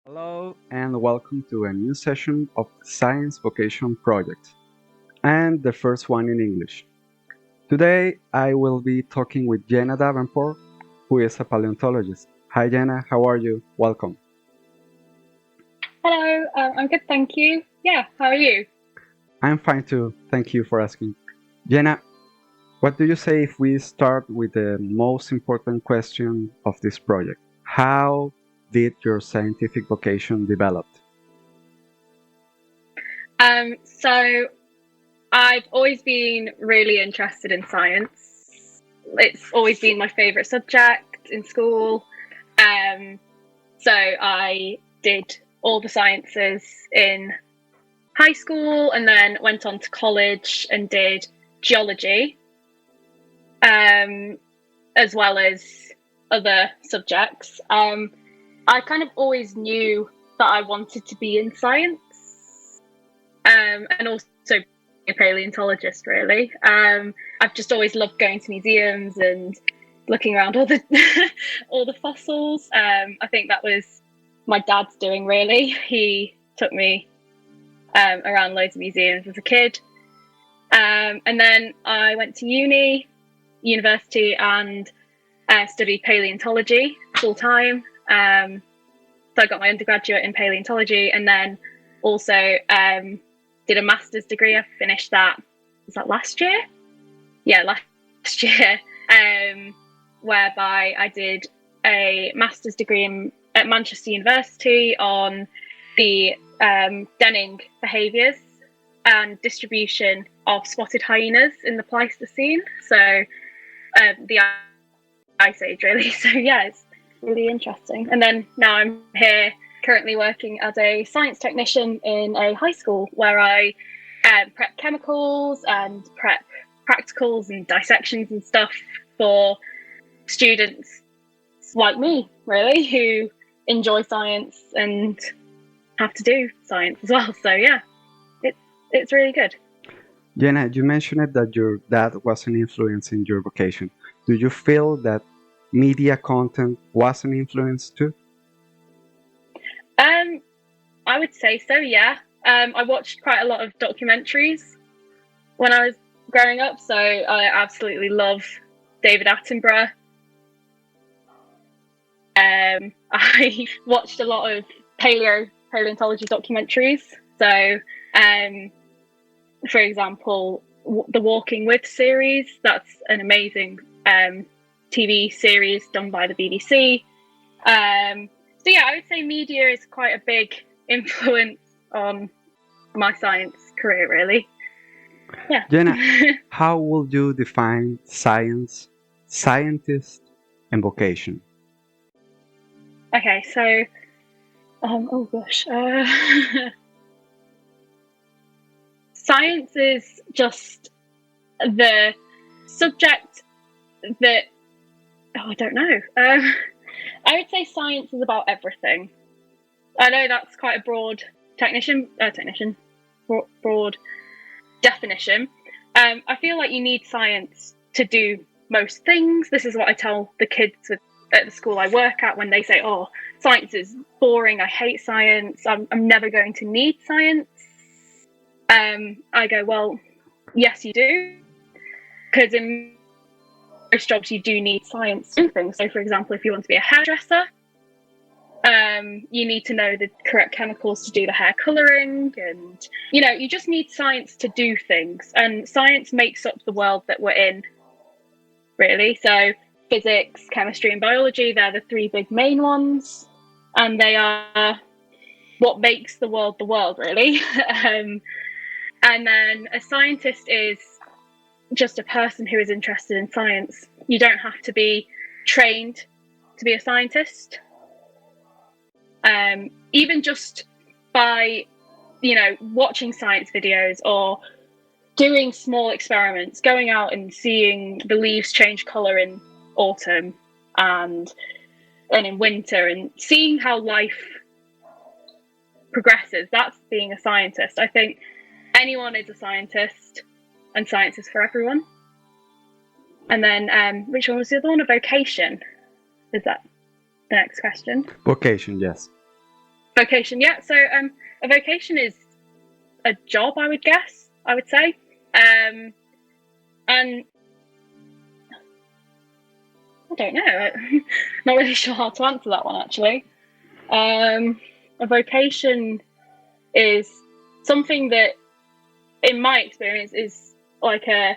Hello and welcome to a new session of the Science Vocation Project, and the first one in English. Today I will be talking with Jenna Davenport, who is a paleontologist. Hi Jenna, how are you? Welcome. Hello, I'm good, thank you. Yeah, how are you? I'm fine too, thank you for asking. Jenna, what do you say if we start with the most important question of this project? How did your scientific vocation develop? So I've always been really interested in science. It's always been my favourite subject in school. So I did all the sciences in high school and then went on to college and did geology, as well as other subjects. I kind of always knew that I wanted to be in science, and also be a paleontologist, really. I've just always loved going to museums and looking around all the all the fossils. I think that was my dad's doing, really. He took me around loads of museums as a kid. And then I went to university, and studied paleontology full time. So I got my undergraduate in paleontology, and then also did a master's degree. I finished that. Was that last year? Yeah, last year. Whereby I did a master's degree at Manchester University on the denning behaviours and distribution of spotted hyenas in the Pleistocene. So the Ice Age, really. So yeah, it's really interesting. And then now I'm here currently working as a science technician in a high school where I prep chemicals and prep practicals and dissections and stuff for students like me, really, who enjoy science and have to do science as well. So yeah, it's really good. Jenna, you mentioned that your dad was an influence in your vocation. Do you feel that media content was an influence too? I would say so, yeah. I watched quite a lot of documentaries when I was growing up, so I absolutely love David Attenborough. I watched a lot of paleontology documentaries. So, for example, the Walking With series, that's an amazing TV series done by the BBC. So yeah, I would say media is quite a big influence on my science career, really. Yeah. Jenna, how would you define science, scientist, and vocation? Okay, so oh gosh, science is just the subject that I don't know. I would say science is about everything. I know that's quite a broad broad definition. I feel like you need science to do most things. This is what I tell the kids at the school I work at when they say, "Oh, science is boring. I hate science. I'm never going to need science." I go, "Well, yes, you do, because in most jobs you do need science to do things. So, for example, if you want to be a hairdresser, you need to know the correct chemicals to do the hair colouring, and you just need science to do things. And science makes up the world that we're in, really. So physics, chemistry, and biology, they're the three big main ones, and they are what makes the world, really. And then a scientist is just a person who is interested in science. You don't have to be trained to be a scientist. Even just by, watching science videos or doing small experiments, going out and seeing the leaves change colour in autumn and in winter, and seeing how life progresses, that's being a scientist. I think anyone is a scientist, and science is for everyone. And then, which one was the other one? A vocation. Is that the next question? Vocation, yes. Vocation, yeah. So a vocation is a job, I would say. And I don't know. Not really sure how to answer that one, actually. A vocation is something that, in my experience, is like a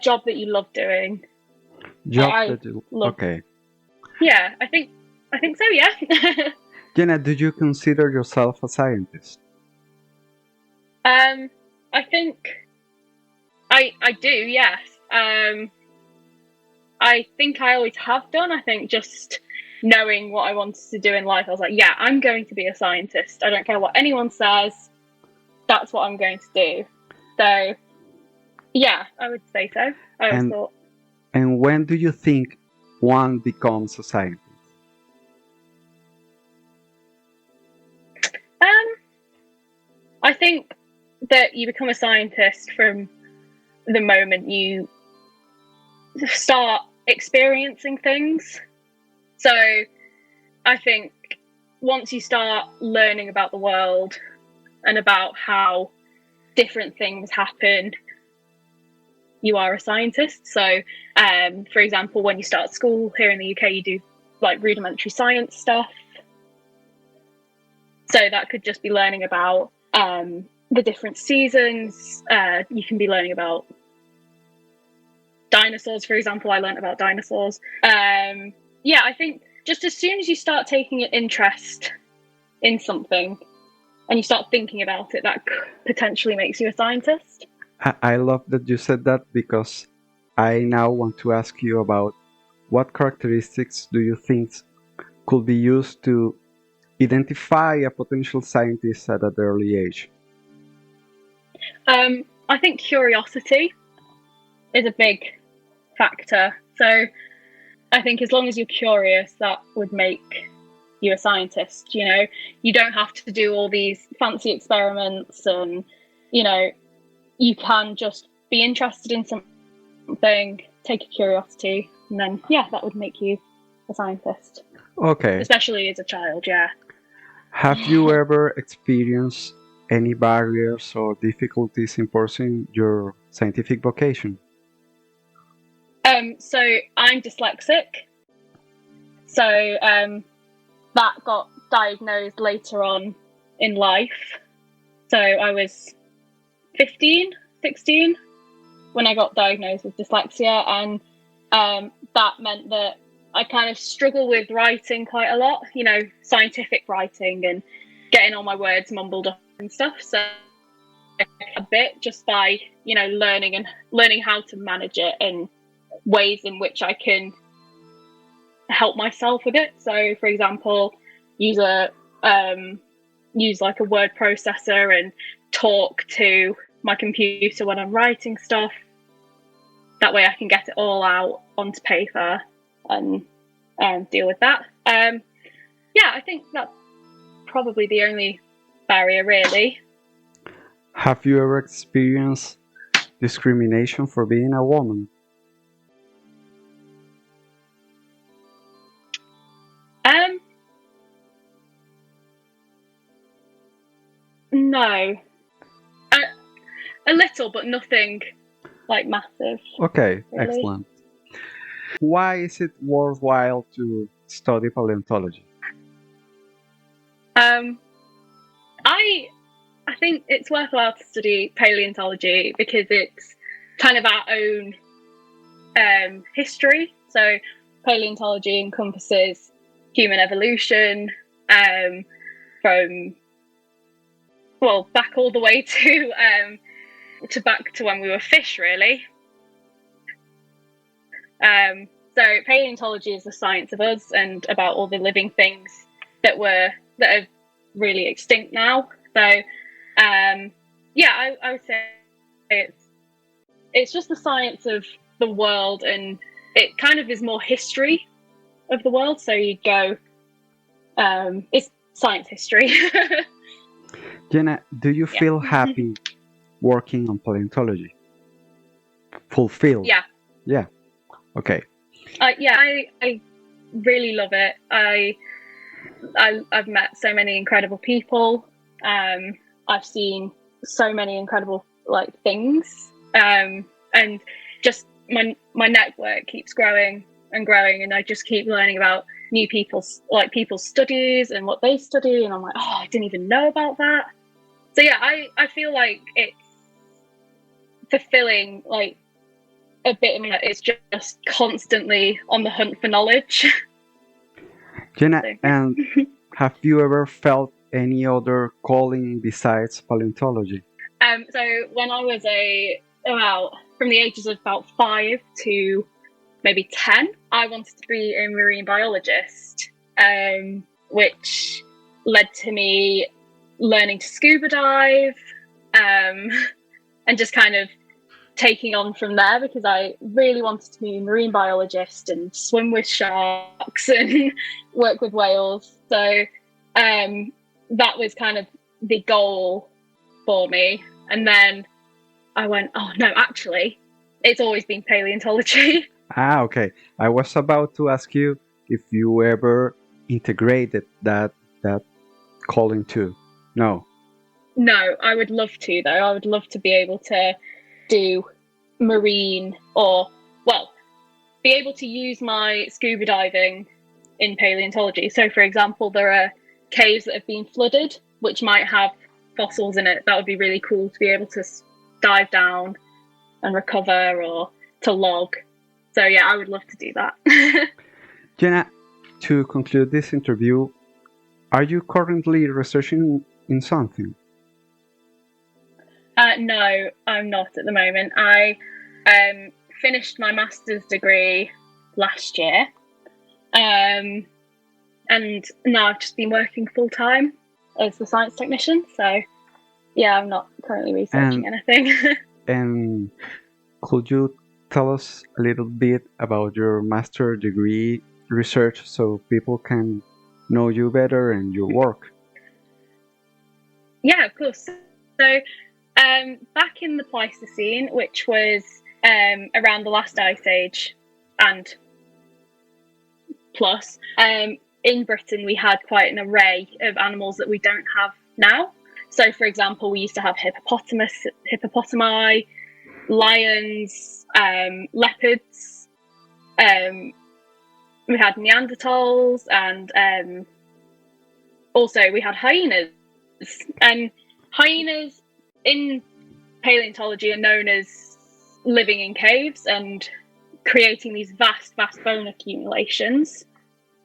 job that you love doing. Okay. Yeah, I think so. Yeah. Jenna, do you consider yourself a scientist? I think I do. Yes. I think I always have done. I think just knowing what I wanted to do in life, I was like, yeah, I'm going to be a scientist. I don't care what anyone says. That's what I'm going to do. So, yeah, I would say so. I always thought. And when do you think one becomes a scientist? I think that you become a scientist from the moment you start experiencing things. So I think once you start learning about the world and about how different things happen, you are a scientist. So, for example, when you start school here in the UK, you do like rudimentary science stuff. So that could just be learning about the different seasons. You can be learning about dinosaurs, for example. I learned about dinosaurs. Yeah, I think just as soon as you start taking an interest in something and you start thinking about it, that potentially makes you a scientist. I love that you said that, because I now want to ask you about what characteristics do you think could be used to identify a potential scientist at an early age? I think curiosity is a big factor. So I think as long as you're curious, that would make you a scientist. You know, you don't have to do all these fancy experiments, and you can just be interested in something, take a curiosity, and then that would make you a scientist. Okay. Especially as a child, yeah. Have you ever experienced any barriers or difficulties in pursuing your scientific vocation? So I'm dyslexic. So that got diagnosed later on in life. So I was 15, 16 when I got diagnosed with dyslexia, and that meant that I kind of struggle with writing quite a lot, scientific writing and getting all my words mumbled up and stuff. So a bit just by, learning how to manage it and ways in which I can help myself with it. So, for example, use like a word processor and talk to my computer when I'm writing stuff. That way I can get it all out onto paper and deal with that. I think that's probably the only barrier, really. Have you ever experienced discrimination for being a woman? No. A little, but nothing like massive. Okay, really. Excellent. Why is it worthwhile to study paleontology? I think it's worthwhile to study paleontology because it's kind of our own history. So paleontology encompasses human evolution from back all the way to back to when we were fish, really. So paleontology is the science of us and about all the living things that are really extinct now. So I would say it's just the science of the world, and it kind of is more history of the world. So you go, it's science history. Jenna, do you feel happy working on paleontology? Fulfilled? Yeah. Yeah. Okay. I really love it. I've met so many incredible people. I've seen so many incredible things, and just my network keeps growing and growing, and I just keep learning about new people's studies and what they study, and I'm like, oh, I didn't even know about that. So yeah, I feel like it's fulfilling, a bit of it is just constantly on the hunt for knowledge. Jenna, and have you ever felt any other calling besides paleontology? So when I was from the ages of about 5 to maybe 10, I wanted to be a marine biologist, which led to me learning to scuba dive, and just kind of taking on from there, because I really wanted to be a marine biologist and swim with sharks and work with whales. So that was kind of the goal for me. And then I went, oh no, actually, it's always been paleontology. Okay. I was about to ask you if you ever integrated that calling too. No. No, I would love to, though. I would love to be able to do marine, or, well, be able to use my scuba diving in paleontology. So, for example, there are caves that have been flooded, which might have fossils in it. That would be really cool to be able to dive down and recover, or to log. So yeah, I would love to do that. Jenna, to conclude this interview, are you currently researching in something? No, I'm not at the moment. I finished my master's degree last year, and now I've just been working full time as the science technician. So yeah, I'm not currently researching anything. And could you tell us a little bit about your master degree research so people can know you better and your work? Yeah, of course. So back in the Pleistocene, which was around the last ice age and plus, in Britain we had quite an array of animals that we don't have now. So, for example, we used to have hippopotami, lions, leopards. We had Neanderthals, and also we had hyenas. And hyenas in paleontology are known as living in caves and creating these vast bone accumulations.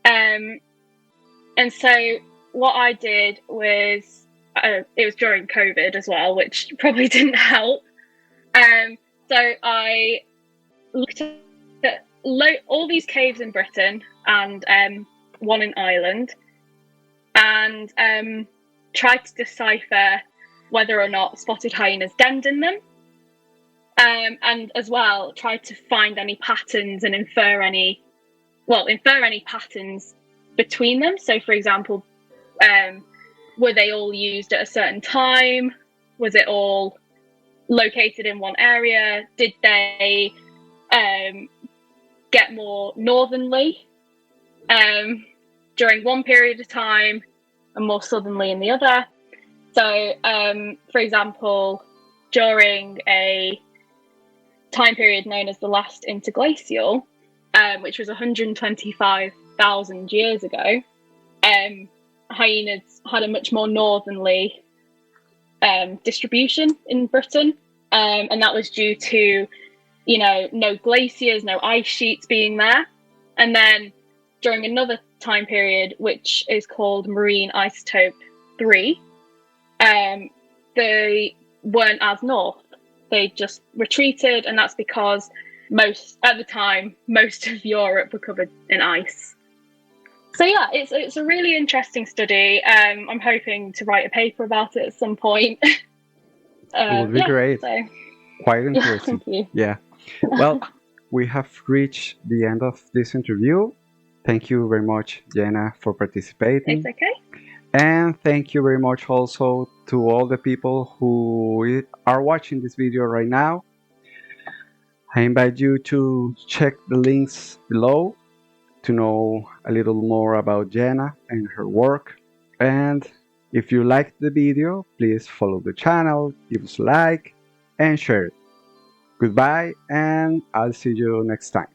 And so what I did was, it was during COVID as well, which probably didn't help. So I looked at all these caves in Britain and one in Ireland, and tried to decipher whether or not spotted hyenas denned in them, and as well tried to find any patterns and infer any patterns between them. So, for example, were they all used at a certain time? Was it all located in one area? Did they get more northerly during one period of time and more southerly in the other? So, for example, during a time period known as the last interglacial, which was 125,000 years ago, hyenas had a much more northerly distribution in Britain, and that was due to, no glaciers, no ice sheets being there. And then during another time period, which is called marine isotope 3, they weren't as north. They just retreated, and that's because most of Europe were covered in ice. So yeah, it's a really interesting study. I'm hoping to write a paper about it at some point. It would be great. So. Quite interesting. Thank you. Yeah. Well, we have reached the end of this interview. Thank you very much, Jenna, for participating. It's okay. And thank you very much also to all the people who are watching this video right now. I invite you to check the links below to know a little more about Jenna and her work. And if you liked the video, please follow the channel, give us a like, and share it. Goodbye, and I'll see you next time.